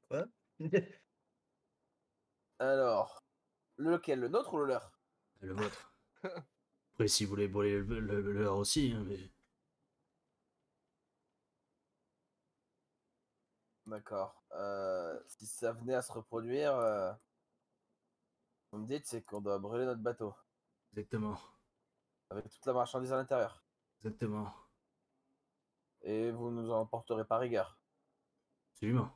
Quoi? Alors, lequel? Le nôtre ou le leur? Le vôtre. Après, si vous voulez brûler le leur aussi, hein, mais... D'accord. Si ça venait à se reproduire, vous me dites, c'est qu'on doit brûler notre bateau. Exactement. Avec toute la marchandise à l'intérieur. Exactement. Et vous nous en porterez par rigueur. Absolument.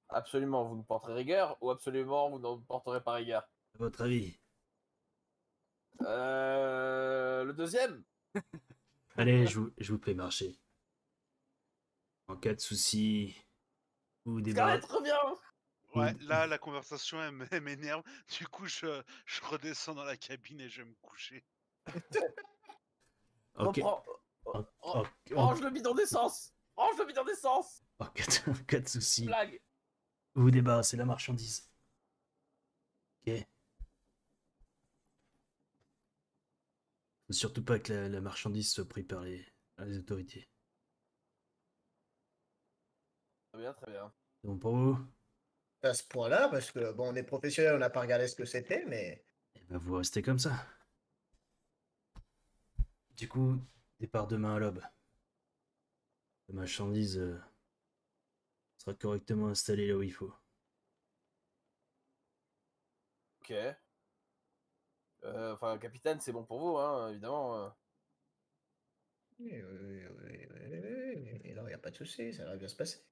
Absolument, vous nous porterez rigueur ou absolument vous n'en porterez pas rigueur? À votre avis? Le deuxième? Allez, je vous fais marcher. En cas de souci, vous vous Scarlett, débarrassez. reviens! Ouais, là, la conversation, elle m'énerve. Du coup, je redescends dans la cabine et je vais me coucher. Ok. Reprends. En, Ran- en- en- Range le bidon d'essence! Range le bidon d'essence! en cas de souci, Blague! vous vous débarrassez de la marchandise. Ok. Faut surtout pas que la marchandise soit prise par les autorités. Très bien, très bien. C'est bon pour vous? À ce point-là, parce que bon, on est professionnel, on n'a pas regardé ce que c'était, mais Et ben vous restez comme ça. Du coup, départ demain à l'aube. La marchandise sera correctement installée là où il faut. Ok. Enfin, capitaine, c'est bon pour vous, hein, évidemment. oui, non, il n'y a pas de souci, ça va bien se passer.